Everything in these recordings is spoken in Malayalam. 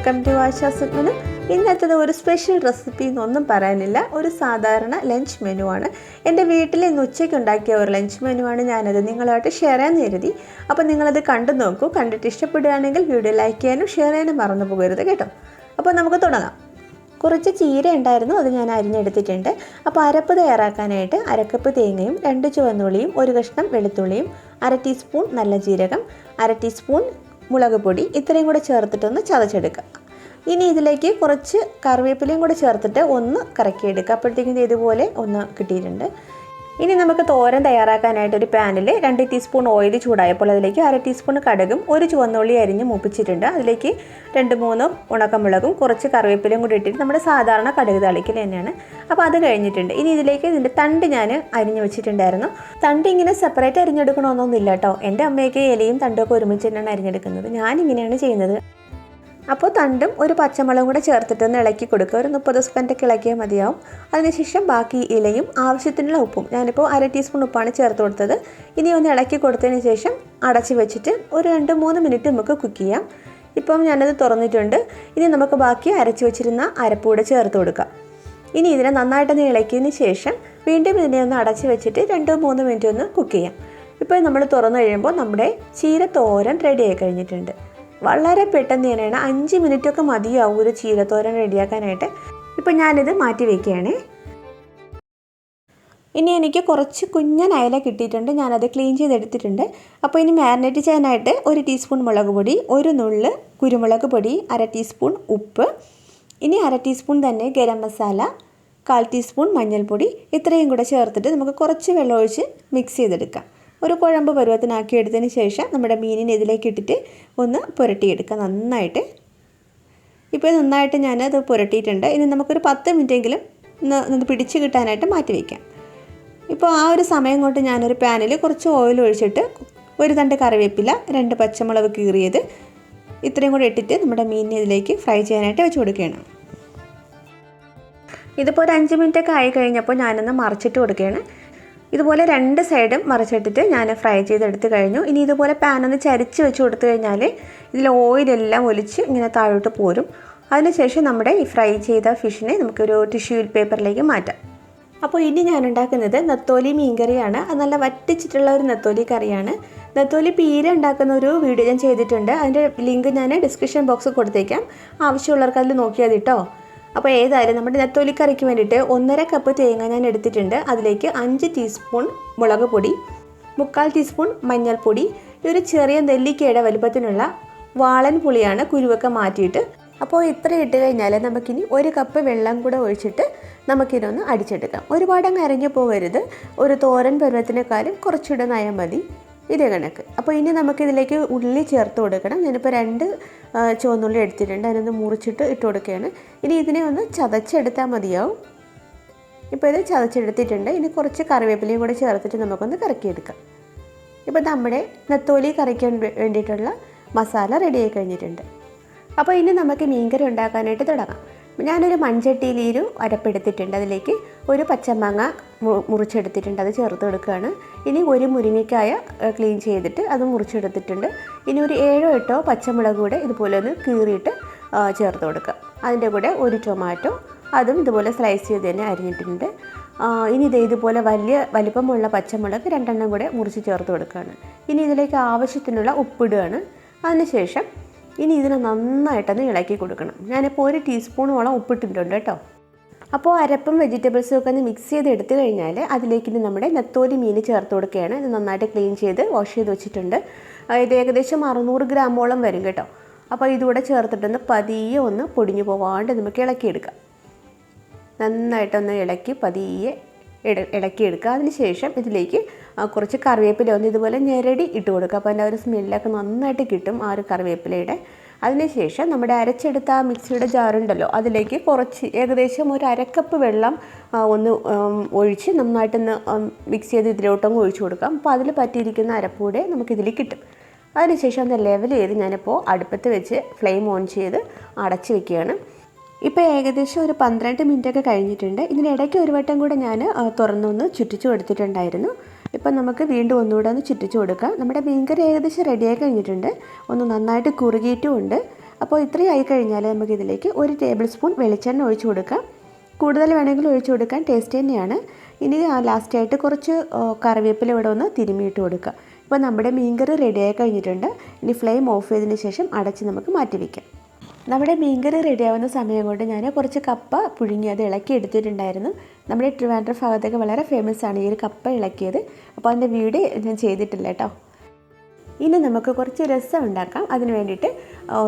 Welcome to ആശാസുഗ്മനം. ഇന്നത്തേത് ഒരു സ്പെഷ്യൽ റെസിപ്പി എന്നൊന്നും പറയാനില്ല, ഒരു സാധാരണ ലഞ്ച് മെനു ആണ്. എൻ്റെ വീട്ടിൽ ഇന്ന് ഉച്ചയ്ക്ക് ഉണ്ടാക്കിയ ഒരു ലഞ്ച് മെനു ആണ്. ഞാനത് നിങ്ങളുമായിട്ട് ഷെയർ ചെയ്യാൻ കരുതി. അപ്പോൾ നിങ്ങളത് കണ്ടു നോക്കൂ. കണ്ടിട്ട് ഇഷ്ടപ്പെടുകയാണെങ്കിൽ വീഡിയോ ലൈക്ക് ചെയ്യാനും ഷെയർ ചെയ്യാനും മറന്നു പോകരുത് കേട്ടോ. അപ്പോൾ നമുക്ക് തുടങ്ങാം. കുറച്ച് ചീര ഉണ്ടായിരുന്നു, അത് ഞാൻ അരിഞ്ഞെടുത്തിട്ടുണ്ട്. അപ്പോൾ അരപ്പ് തയ്യാറാക്കാനായിട്ട് അരക്കപ്പ് തേങ്ങയും 2 ചുവന്നുള്ളിയും 1 കഷ്ണം വെളുത്തുള്ളിയും 1/2 ടീസ്പൂൺ നല്ല ജീരകം 1/2 ടീസ്പൂൺ മുളക് പൊടി ഇത്രയും കൂടെ ചേർത്തിട്ടൊന്ന് ചതച്ചെടുക്കുക. ഇനി ഇതിലേക്ക് കുറച്ച് കറിവേപ്പിലയും കൂടെ ചേർത്തിട്ട് ഒന്ന് കറക്കിയെടുക്കുക. അപ്പോഴത്തേക്കും ഇതുപോലെ ഒന്ന് കിട്ടിയിട്ടുണ്ട്. ഇനി നമുക്ക് തോരൻ തയ്യാറാക്കാനായിട്ട് ഒരു പാനിൽ 2 ടീസ്പൂൺ ഓയിൽ ചൂടായപ്പോൾ അതിലേക്ക് 1/2 ടീസ്പൂൺ കടുകും 1 ചുവന്നുള്ളി അരിഞ്ഞ് മൂപ്പിച്ചിട്ടുണ്ട്. അതിലേക്ക് 2-3 ഉണക്കമുളകും കുറച്ച് കറിവേപ്പിലയും കൂടി ഇട്ടിട്ട് നമ്മുടെ സാധാരണ കടുക് താളിക്കൽ തന്നെയാണ്. അപ്പോൾ അത് കഴിഞ്ഞിട്ടുണ്ട്. ഇനി ഇതിലേക്ക് ഇതിൻ്റെ തണ്ട് ഞാൻ അരിഞ്ഞ് വെച്ചിട്ടുണ്ടായിരുന്നു. തണ്ട് ഇങ്ങനെ സെപ്പറേറ്റ് അരിഞ്ഞെടുക്കണമെന്നൊന്നുമില്ല കേട്ടോ. എൻ്റെ അമ്മയൊക്കെ ഇലയും തണ്ടൊക്കെ ഒരുമിച്ച് തന്നെയാണ് അരിഞ്ഞെടുക്കുന്നത്. ഞാനിങ്ങനെയാണ് ചെയ്യുന്നത്. അപ്പോൾ തണ്ടും ഒരു പച്ചമുളകും കൂടെ ചേർത്തിട്ടൊന്ന് ഇളക്കി കൊടുക്കുക. ഒരു 30 സെക്കൻഡൊക്കെ ഇളക്കിയാൽ മതിയാവും. അതിനുശേഷം ബാക്കി ഇലയും ആവശ്യത്തിനുള്ള ഉപ്പും, ഞാനിപ്പോൾ 1/2 ടീസ്പൂൺ ഉപ്പാണ് ചേർത്ത് കൊടുത്തത്. ഇനി ഒന്ന് ഇളക്കി കൊടുത്തതിന് ശേഷം അടച്ച് വെച്ചിട്ട് ഒരു 2-3 മിനിറ്റ് നമുക്ക് കുക്ക് ചെയ്യാം. ഇപ്പം ഞാനത് തുറന്നിട്ടുണ്ട്. ഇനി നമുക്ക് ബാക്കി അരച്ച് വെച്ചിരുന്ന അരപ്പ് കൂടെ ചേർത്ത് കൊടുക്കാം. ഇനി ഇതിനെ നന്നായിട്ടൊന്ന് ഇളക്കിയതിന് ശേഷം വീണ്ടും ഇതിനെ ഒന്ന് അടച്ച് വെച്ചിട്ട് 2-3 മിനിറ്റ് ഒന്ന് കുക്ക് ചെയ്യാം. ഇപ്പോൾ നമ്മൾ തുറന്നു കഴിയുമ്പോൾ നമ്മുടെ ചീര തോരൻ റെഡി ആയി കഴിഞ്ഞിട്ടുണ്ട്. വളരെ പെട്ടെന്ന് തന്നെയാണ്, 5 മിനിറ്റൊക്കെ മതിയാവും ഒരു ചീരത്തോരൻ റെഡിയാക്കാനായിട്ട്. ഇപ്പം ഞാനിത് മാറ്റി വയ്ക്കുകയാണ്. ഇനി എനിക്ക് കുറച്ച് കുഞ്ഞൻ അയല കിട്ടിയിട്ടുണ്ട്, ഞാനത് ക്ലീൻ ചെയ്തെടുത്തിട്ടുണ്ട്. അപ്പോൾ ഇനി മാരിനേറ്റ് ചെയ്യാനായിട്ട് 1 ടീസ്പൂൺ മുളക് പൊടി, 1 നുള്ള് കുരുമുളക് പൊടി, 1/2 ടീസ്പൂൺ ഉപ്പ്, ഇനി 1/2 ടീസ്പൂൺ തന്നെ ഗരം മസാല, 1/4 ടീസ്പൂൺ മഞ്ഞൾപ്പൊടി ഇത്രയും കൂടെ ചേർത്തിട്ട് നമുക്ക് കുറച്ച് വെള്ളം ഒഴിച്ച് മിക്സ് ചെയ്തെടുക്കാം. ഒരു കുഴമ്പ് പരുവത്തിനാക്കി എടുത്തതിന് ശേഷം നമ്മുടെ മീനിനെ ഇതിലേക്ക് ഇട്ടിട്ട് ഒന്ന് പുരട്ടിയെടുക്കുക നന്നായിട്ട്. ഇപ്പോൾ നന്നായിട്ട് ഞാനത് പുരട്ടിയിട്ടുണ്ട്. ഇനി നമുക്കൊരു 10 മിനിറ്റെങ്കിലും ഒന്ന് പിടിച്ച് കിട്ടാനായിട്ട് മാറ്റി വയ്ക്കാം. ഇപ്പോൾ ആ ഒരു സമയം കൊണ്ട് ഞാനൊരു പാനിൽ കുറച്ച് ഓയിൽ ഒഴിച്ചിട്ട് 1 തണ്ട് കറിവേപ്പില, 2 പച്ചമുളക് കീറിയത് ഇത്രയും കൂടെ ഇട്ടിട്ട് നമ്മുടെ മീനിനെ ഇതിലേക്ക് ഫ്രൈ ചെയ്യാനായിട്ട് വെച്ച് കൊടുക്കുകയാണ്. ഇതിപ്പോൾ ഒരു 5 മിനിറ്റൊക്കെ ആയി കഴിഞ്ഞപ്പോൾ ഞാനൊന്ന് മറിച്ചിട്ട് കൊടുക്കുകയാണ്. ഇതുപോലെ 2 സൈഡും മറിച്ചിട്ടിട്ട് ഞാൻ ഫ്രൈ ചെയ്തെടുത്ത് കഴിഞ്ഞു. ഇനി ഇതുപോലെ പാനൊന്ന് ചരിച്ച് വെച്ച് കൊടുത്തു കഴിഞ്ഞാൽ ഇതിൽ ഓയിലെല്ലാം ഒലിച്ച് ഇങ്ങനെ താഴോട്ട് പോരും. അതിനുശേഷം നമ്മുടെ ഈ ഫ്രൈ ചെയ്ത ഫിഷിനെ നമുക്കൊരു ടിഷ്യൂ പേപ്പറിലേക്ക് മാറ്റാം. അപ്പോൾ ഇനി ഞാൻ ഉണ്ടാക്കുന്നത് നെത്തോലി മീൻകറിയാണ്. അത് നല്ല വറ്റിച്ചിട്ടുള്ള ഒരു നെത്തോലി കറിയാണ്. നെത്തോലി പീര ഉണ്ടാക്കുന്ന ഒരു വീഡിയോ ഞാൻ ചെയ്തിട്ടുണ്ട്. അതിൻ്റെ ലിങ്ക് ഞാൻ ഡിസ്ക്രിപ്ഷൻ ബോക്സിൽ കൊടുത്തേക്കാം. ആവശ്യമുള്ളവർക്ക് അതിൽ നോക്കിയാൽ കേട്ടോ. അപ്പോൾ ഏതായാലും നമ്മുടെ നെത്തോലി കറിക്ക് വേണ്ടിയിട്ട് 1.5 കപ്പ് തേങ്ങ ഞാൻ എടുത്തിട്ടുണ്ട്. അതിലേക്ക് 5 ടീസ്പൂൺ മുളക് പൊടി, 3/4 ടീസ്പൂൺ മഞ്ഞൾപ്പൊടി, ഒരു ചെറിയ നെല്ലിക്കയുടെ വലുപ്പത്തിനുള്ള വാളൻ പുളിയാണ്, കുരുവൊക്കെ മാറ്റിയിട്ട്. അപ്പോൾ ഇത്ര ഇട്ട് കഴിഞ്ഞാൽ നമുക്കിനി 1 കപ്പ് വെള്ളം കൂടെ ഒഴിച്ചിട്ട് നമുക്കിതൊന്ന് അടിച്ചെടുക്കാം. ഒരുപാടങ്ങ് അരഞ്ഞു പോകരുത്. ഒരു തോരൻ പരുവത്തിനേക്കാളും കുറച്ചുകൂടെ നയം മതി. ഇതേ കണക്ക്. അപ്പോൾ ഇനി നമുക്കിതിലേക്ക് ഉള്ളി ചേർത്ത് കൊടുക്കണം. ഞാനിപ്പോൾ 2 ചുവന്നുള്ളി എടുത്തിട്ടുണ്ട്, അതിനൊന്ന് മുറിച്ചിട്ട് ഇട്ട് കൊടുക്കുകയാണ്. ഇനി ഇതിനെ ഒന്ന് ചതച്ചെടുത്താൽ മതിയാവും. ഇപ്പോൾ ഇത് ചതച്ചെടുത്തിട്ടുണ്ട്. ഇനി കുറച്ച് കറിവേപ്പിലയും കൂടെ ചേർത്തിട്ട് നമുക്കൊന്ന് കറക്കിയെടുക്കാം. ഇപ്പോൾ നമ്മുടെ നെത്തോലി കറിക്കാൻ വേണ്ടിയിട്ടുള്ള മസാല റെഡിയായി കഴിഞ്ഞിട്ടുണ്ട്. അപ്പോൾ ഇനി നമുക്ക് മീൻകറി ഉണ്ടാക്കാനായിട്ട് തുടങ്ങാം. ഞാനൊരു മൺചട്ടിയിൽ ഒരു അരപ്പെടുത്തിട്ടുണ്ട്. അതിലേക്ക് ഒരു പച്ചമാങ്ങ മുറിച്ചെടുത്തിട്ടുണ്ട്, അത് ചേർത്ത് കൊടുക്കുകയാണ്. ഇനി ഒരു മുരിങ്ങക്കായ ക്ലീൻ ചെയ്തിട്ട് അത് മുറിച്ചെടുത്തിട്ടുണ്ട്. ഇനി ഒരു 7-8 പച്ചമുളക് കൂടെ ഇതുപോലെ ഒന്ന് കീറിയിട്ട് ചേർത്ത് കൊടുക്കുക. അതിൻ്റെ കൂടെ ഒരു ടൊമാറ്റോ, അതും ഇതുപോലെ സ്ലൈസ് ചെയ്ത് തന്നെ അരിഞ്ഞിട്ടുണ്ട്. ഇനി ഇതുപോലെ വലിപ്പമുള്ള പച്ചമുളക് 2 എണ്ണം കൂടെ മുറിച്ച് ചേർത്ത് കൊടുക്കുകയാണ്. ഇനി ഇതിലേക്ക് ആവശ്യത്തിനുള്ള ഉപ്പിടുകയാണ്. അതിനുശേഷം ഇനി ഇതിനെ നന്നായിട്ടൊന്ന് ഇളക്കി കൊടുക്കണം. ഞാനിപ്പോൾ 1 ടീസ്പൂണോളം ഉപ്പിട്ടിട്ടുണ്ട് കേട്ടോ. അപ്പോൾ അരപ്പും വെജിറ്റബിൾസും ഒക്കെ ഒന്ന് മിക്സ് ചെയ്ത് എടുത്തു കഴിഞ്ഞാൽ അതിലേക്ക് ഇനി നമ്മുടെ നെത്തോലി മീൻ ചേർത്ത് കൊടുക്കുകയാണ്. ഇത് നന്നായിട്ട് ക്ലീൻ ചെയ്ത് വാഷ് ചെയ്ത് വെച്ചിട്ടുണ്ട്. ഇത് ഏകദേശം 600 ഗ്രാമോളം വരും കേട്ടോ. അപ്പോൾ ഇതുകൂടെ ചേർത്തിട്ടൊന്ന് പതിയെ ഒന്ന് പൊടിഞ്ഞു പോവാണ്ട് നമുക്ക് ഇളക്കിയെടുക്കാം. നന്നായിട്ടൊന്ന് ഇളക്കി പതിയെ ഇളക്കിയെടുക്കുക. അതിനുശേഷം ഇതിലേക്ക് കുറച്ച് കറിവേപ്പില ഒന്ന് ഇതുപോലെ ഞെരടി ഇട്ട് കൊടുക്കുക. അപ്പോൾ അതിൻ്റെ ഒരു സ്മെല്ലൊക്കെ നന്നായിട്ട് കിട്ടും ആ ഒരു കറിവേപ്പിലയുടെ. അതിനുശേഷം നമ്മുടെ അരച്ചെടുത്ത മിക്സിയുടെ ജാറുണ്ടല്ലോ, അതിലേക്ക് കുറച്ച് ഏകദേശം ഒരു 1/2 കപ്പ് വെള്ളം ഒന്ന് ഒഴിച്ച് നന്നായിട്ടൊന്ന് മിക്സ് ചെയ്ത് ഇതിലോട്ടൊന്ന് ഒഴിച്ചു കൊടുക്കാം. അപ്പോൾ അതിൽ പറ്റിയിരിക്കുന്ന അരപ്പൂടെ നമുക്കിതിൽ കിട്ടും. അതിനുശേഷം ഒന്ന് ലെവൽ ചെയ്ത് ഞാനിപ്പോൾ അടുപ്പത്ത് വെച്ച് ഫ്ലെയിം ഓൺ ചെയ്ത് അടച്ച് വയ്ക്കുകയാണ്. ഇപ്പോൾ ഏകദേശം ഒരു 12 മിനിറ്റൊക്കെ കഴിഞ്ഞിട്ടുണ്ട്. ഇതിനിടയ്ക്ക് ഒരു വട്ടം കൂടെ ഞാൻ തുറന്നൊന്ന് ചുറ്റിച്ചു കൊടുത്തിട്ടുണ്ടായിരുന്നു. ഇപ്പം നമുക്ക് വീണ്ടും ഒന്നുകൂടെ ഒന്ന് ചുറ്റിച്ചു കൊടുക്കാം. നമ്മുടെ മീൻകറി ഏകദേശം റെഡിയായി കഴിഞ്ഞിട്ടുണ്ട്. ഒന്ന് നന്നായിട്ട് കുറുകിയിട്ടുമുണ്ട്. അപ്പോൾ ഇത്രയും ആയി കഴിഞ്ഞാൽ നമുക്കിതിലേക്ക് 1 ടേബിൾ സ്പൂൺ വെളിച്ചെണ്ണ ഒഴിച്ച് കൊടുക്കാം. കൂടുതൽ വേണമെങ്കിൽ ഒഴിച്ച് കൊടുക്കാൻ, ടേസ്റ്റ് തന്നെയാണ്. ഇനി ലാസ്റ്റായിട്ട് കുറച്ച് കറിവേപ്പില ഇവിടെ ഒന്ന് തിരുമ്മിയിട്ട് കൊടുക്കുക. ഇപ്പോൾ നമ്മുടെ മീൻകറി റെഡിയായി കഴിഞ്ഞിട്ടുണ്ട്. ഇനി ഫ്ലെയിം ഓഫ് ചെയ്തതിന് ശേഷം അടച്ച് നമുക്ക് മാറ്റി വയ്ക്കാം. നമ്മുടെ മീൻകറി റെഡിയാവുന്ന സമയം കൊണ്ട് ഞാൻ കുറച്ച് കപ്പ പുഴുങ്ങി അത് ഇളക്കി എടുത്തിട്ടുണ്ടായിരുന്നു. നമ്മുടെ ട്രിവാൻഡ്രം ഭാഗത്തൊക്കെ വളരെ ഫേമസ് ആണ് ഈ ഒരു കപ്പ ഇളക്കിയത്. അപ്പോൾ അതിൻ്റെ വീഡിയോ ഞാൻ ചെയ്തിട്ടില്ല കേട്ടോ. ഇനി നമുക്ക് കുറച്ച് രസം ഉണ്ടാക്കാം. അതിന് വേണ്ടിയിട്ട്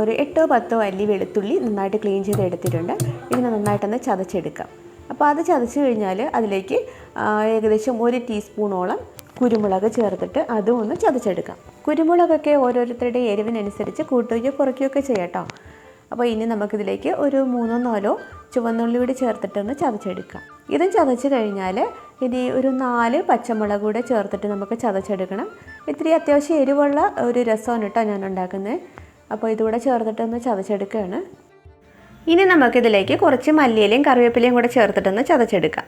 ഒരു 8-10 അല്ലി വെളുത്തുള്ളി നന്നായിട്ട് ക്ലീൻ ചെയ്ത് എടുത്തിട്ടുണ്ട്. ഇതിനെ നന്നായിട്ടൊന്ന് ചതച്ചെടുക്കാം. അപ്പോൾ അത് ചതച്ച് കഴിഞ്ഞാൽ അതിലേക്ക് ഏകദേശം 1 ടീസ്പൂണോളം കുരുമുളക് ചേർത്തിട്ട് അതും ഒന്ന് ചതച്ചെടുക്കാം. കുരുമുളകൊക്കെ ഓരോരുത്തരുടെ എരിവിനനുസരിച്ച് കൂട്ടുകയോ കുറയ്ക്കുകയൊക്കെ ചെയ്യാം കേട്ടോ. അപ്പോൾ ഇനി നമുക്കിതിലേക്ക് ഒരു 3-4 ചുവന്നുള്ളി കൂടി ചേർത്തിട്ടൊന്ന് ചതച്ചെടുക്കാം. ഇതും ചതച്ച് കഴിഞ്ഞാൽ ഇനി ഒരു 4 പച്ചമുളക് കൂടെ ചേർത്തിട്ട് നമുക്ക് ചതച്ചെടുക്കണം. ഇത്തിരി അത്യാവശ്യം എരിവുള്ള ഒരു രസമാണ് കേട്ടോ ഞാൻ ഉണ്ടാക്കുന്നത്. അപ്പോൾ ഇതുകൂടെ ചേർത്തിട്ടൊന്ന് ചതച്ചെടുക്കുകയാണ്. ഇനി നമുക്കിതിലേക്ക് കുറച്ച് മല്ലിയിലയും കറിവേപ്പിലയും കൂടെ ചേർത്തിട്ടൊന്ന് ചതച്ചെടുക്കാം.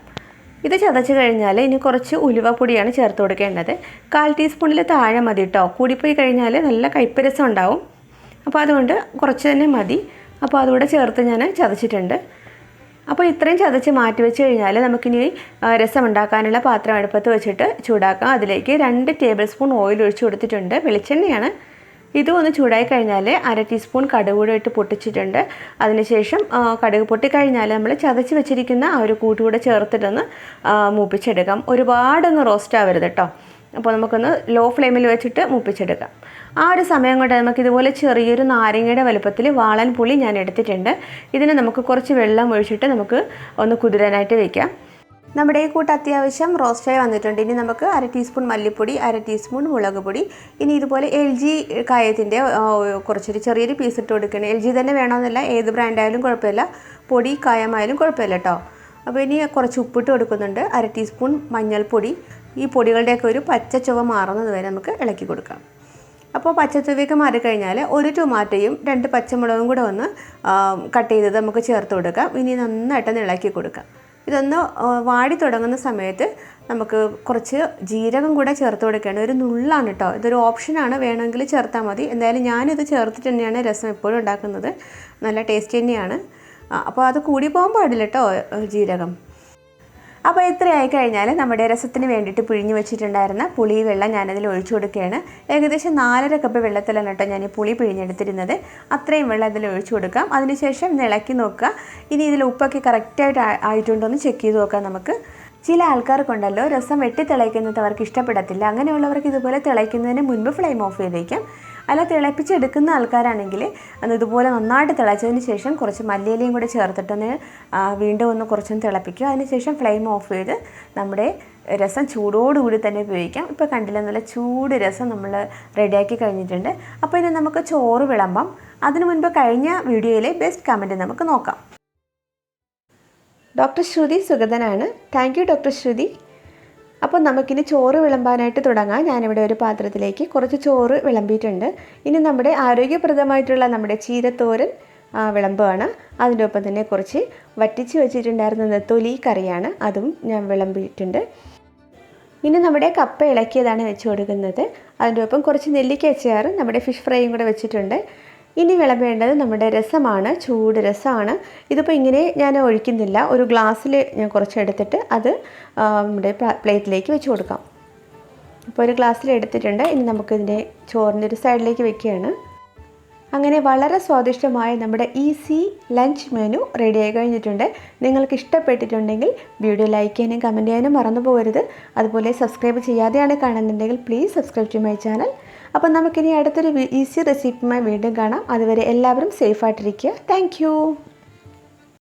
ഇത് ചതച്ച് കഴിഞ്ഞാൽ ഇനി കുറച്ച് ഉലുവപ്പൊടിയാണ് ചേർത്ത് കൊടുക്കേണ്ടത്. 1/4 ടീസ്പൂണിൽ താഴെ മതി കേട്ടോ. കൂടിപ്പോയി കഴിഞ്ഞാൽ നല്ല കയ്പ്പ് രസം ഉണ്ടാവും. അപ്പോൾ അതുകൊണ്ട് കുറച്ച് തന്നെ മതി. അപ്പോൾ അതുകൂടെ ചേർത്ത് ഞാൻ ചതച്ചിട്ടുണ്ട്. അപ്പോൾ ഇത്രയും ചതച്ച് മാറ്റി വെച്ച് കഴിഞ്ഞാൽ നമുക്കിനി രസം ഉണ്ടാക്കാനുള്ള പാത്രം അടുപ്പത്ത് വെച്ചിട്ട് ചൂടാക്കാം. അതിലേക്ക് 2 ടേബിൾ സ്പൂൺ ഓയിൽ ഒഴിച്ച് കൊടുത്തിട്ടുണ്ട്. വെളിച്ചെണ്ണയാണ്. ഇതും ഒന്ന് ചൂടായി കഴിഞ്ഞാൽ 1/2 ടീസ്പൂൺ കടുക് കൂടെ ഇട്ട് പൊട്ടിച്ചിട്ടുണ്ട്. അതിനുശേഷം കടുക് പൊട്ടിക്കഴിഞ്ഞാൽ നമ്മൾ ചതച്ച് വെച്ചിരിക്കുന്ന ആ ഒരു കൂട്ടുകൂടെ ചേർത്തിട്ടൊന്ന് മൂപ്പിച്ചെടുക്കാം. ഒരുപാടൊന്ന് റോസ്റ്റ് ആവരുത് കേട്ടോ. അപ്പോൾ നമുക്കൊന്ന് ലോ ഫ്ലെയിമിൽ വെച്ചിട്ട് മൂപ്പിച്ചെടുക്കാം. ആ ഒരു സമയം കൊണ്ട് നമുക്കിതുപോലെ ചെറിയൊരു നാരങ്ങയുടെ വലുപ്പത്തിൽ വാളൻ പുളി ഞാൻ എടുത്തിട്ടുണ്ട്. ഇതിന് നമുക്ക് കുറച്ച് വെള്ളം ഒഴിച്ചിട്ട് നമുക്ക് ഒന്ന് കുതിരാനായിട്ട് വയ്ക്കാം. നമ്മുടെ ഈ കൂട്ട് അത്യാവശ്യം റോസ്റ്റായി വന്നിട്ടുണ്ട്. ഇനി നമുക്ക് 1/2 ടീസ്പൂൺ മല്ലിപ്പൊടി, 1/2 ടീസ്പൂൺ മുളക് പൊടി, ഇനി ഇതുപോലെ LG കായത്തിൻ്റെ ചെറിയൊരു പീസ് ഇട്ട് കൊടുക്കണം. LG തന്നെ വേണമെന്നില്ല, ഏത് ബ്രാൻഡായാലും കുഴപ്പമില്ല, പൊടി കായമായാലും കുഴപ്പമില്ല കേട്ടോ. അപ്പോൾ ഇനി കുറച്ച് ഉപ്പിട്ട് കൊടുക്കുന്നുണ്ട്. 1/2 ടീസ്പൂൺ മഞ്ഞൾപ്പൊടി. ഈ പൊടികളുടെയൊക്കെ ഒരു പച്ച ചുവ മാറുന്നത് വരെ നമുക്ക് ഇളക്കി കൊടുക്കാം. അപ്പോൾ പച്ചച്ചുവയൊക്കെ മാറിക്കഴിഞ്ഞാൽ 1 ടൊമാറ്റോയും 2 പച്ചമുളകും കൂടെ ഒന്ന് കട്ട് ചെയ്തത് നമുക്ക് ചേർത്ത് കൊടുക്കാം. ഇനി നന്നായിട്ടൊന്ന് ഇളക്കി കൊടുക്കാം. ഇതൊന്ന് വാടി തുടങ്ങുന്ന സമയത്ത് നമുക്ക് കുറച്ച് ജീരകം കൂടെ ചേർത്ത് കൊടുക്കുകയാണ്. ഒരു നുള്ളാണ് കേട്ടോ. ഇതൊരു ഓപ്ഷനാണ്, വേണമെങ്കിൽ ചേർത്താൽ മതി. എന്തായാലും ഞാനിത് ചേർത്തിട്ട് തന്നെയാണ് രസം എപ്പോഴും ഉണ്ടാക്കുന്നത്. നല്ല ടേസ്റ്റ് തന്നെയാണ്. അപ്പോൾ അത് കൂടി പോകാൻ പാടില്ല കേട്ടോ ജീരകം. അപ്പോൾ ഇത്രയായി കഴിഞ്ഞാൽ നമ്മുടെ രസത്തിന് വേണ്ടിയിട്ട് പിഴിഞ്ഞ് വെച്ചിട്ടുണ്ടായിരുന്ന പുളി വെള്ളം ഞാനതിൽ ഒഴിച്ചു കൊടുക്കുകയാണ്. ഏകദേശം 4.5 കപ്പ് വെള്ളത്തിലാണ് കേട്ടോ ഞാൻ ഈ പുളി പിഴിഞ്ഞെടുത്തിരുന്നത്. അത്രയും വെള്ളം അതിൽ ഒഴിച്ചു കൊടുക്കാം. അതിനുശേഷം ഇളക്കി നോക്കുക. ഇനി ഇതിൽ ഉപ്പൊക്കെ കറക്റ്റായിട്ട് ആയിട്ടുണ്ടോ എന്ന് ചെക്ക് ചെയ്ത് നോക്കാം നമുക്ക്. ചില ആൾക്കാർക്കുണ്ടല്ലോ രസം വെട്ടി തിളയ്ക്കുന്നത് അവർക്ക് ഇഷ്ടപ്പെടത്തില്ല. അങ്ങനെയുള്ളവർക്ക് ഇതുപോലെ തിളയ്ക്കുന്നതിന് മുൻപ് ഫ്ലെയിം ഓഫ് ചെയ്തേക്കാം. അല്ല, തിളപ്പിച്ചെടുക്കുന്ന ആൾക്കാരാണെങ്കിൽ ഇതുപോലെ നന്നായിട്ട് തിളച്ചതിന് ശേഷം കുറച്ച് മല്ലിയിലയും കൂടെ ചേർത്തിട്ടൊന്ന് വീണ്ടും ഒന്ന് കുറച്ചൊന്ന് തിളപ്പിക്കുക. അതിനുശേഷം ഫ്ലെയിം ഓഫ് ചെയ്ത് നമ്മുടെ രസം ചൂടോടുകൂടി തന്നെ ഉപയോഗിക്കാം. ഇപ്പോൾ കണ്ടില്ല, നല്ല ചൂട് രസം നമ്മൾ റെഡിയാക്കി കഴിഞ്ഞിട്ടുണ്ട്. അപ്പോൾ ഇനി നമുക്ക് ചോറ് വിളമ്പാം. അതിനു മുൻപ് കഴിഞ്ഞ വീഡിയോയിലെ ബെസ്റ്റ് കമൻറ്റ് നമുക്ക് നോക്കാം. ഡോക്ടർ ശ്രുതി സുഗതനാണ്. Thank you doctor Shruti. അപ്പോൾ നമുക്കിനി ചോറ് വിളമ്പാനായിട്ട് തുടങ്ങാം. ഞാനിവിടെ ഒരു പാത്രത്തിലേക്ക് കുറച്ച് ചോറ് വിളമ്പിയിട്ടുണ്ട്. ഇനി നമ്മുടെ ആരോഗ്യപ്രദമായിട്ടുള്ള നമ്മുടെ ചീരത്തോരൻ വിളമ്പുകയാണ്. അതിൻ്റെ ഒപ്പം തന്നെ കുറച്ച് വറ്റിച്ച് വെച്ചിട്ടുണ്ടായിരുന്ന നെത്തോലി കറിയാണ്, അതും ഞാൻ വിളമ്പിയിട്ടുണ്ട്. ഇനി നമ്മുടെ കപ്പ ഇളക്കിയതാണ് വെച്ച് കൊടുക്കുന്നത്. അതിൻ്റെ ഒപ്പം കുറച്ച് നെല്ലിക്ക അച്ചാറ്, നമ്മുടെ ഫിഷ് ഫ്രൈയും കൂടെ വെച്ചിട്ടുണ്ട്. ഇനി വിളമ്പേണ്ടത് നമ്മുടെ രസമാണ്, ചൂട് രസമാണ്. ഇതിപ്പോൾ ഇങ്ങനെ ഞാൻ ഒഴിക്കുന്നില്ല. ഒരു ഗ്ലാസ്സിൽ ഞാൻ കുറച്ച് എടുത്തിട്ട് അത് നമ്മുടെ പ്ലേറ്റിലേക്ക് വെച്ച് കൊടുക്കാം. അപ്പോൾ ഒരു ഗ്ലാസ്സിൽ എടുത്തിട്ടുണ്ട്. ഇനി നമുക്കിതിൻ്റെ ചോറിൻ്റെ ഒരു സൈഡിലേക്ക് വെക്കുകയാണ്. അങ്ങനെ വളരെ സ്വാദിഷ്ടമായ നമ്മുടെ ഈസി ലഞ്ച് മെനു റെഡിയായി കഴിഞ്ഞിട്ടുണ്ട്. നിങ്ങൾക്ക് ഇഷ്ടപ്പെട്ടിട്ടുണ്ടെങ്കിൽ വീഡിയോ ലൈക്ക് ചെയ്യാനും കമൻറ്റ് ചെയ്യാനും മറന്നു പോകരുത്. അതുപോലെ സബ്സ്ക്രൈബ് ചെയ്യാതെയാണ് കാണുന്നുണ്ടെങ്കിൽ please subscribe to my channel. അപ്പം നമുക്കിനി അടുത്തൊരു ഈസി റെസിപ്പിയുമായി വീണ്ടും കാണാം. അതുവരെ എല്ലാവരും സേഫായിട്ടിരിക്കുക. Thank you.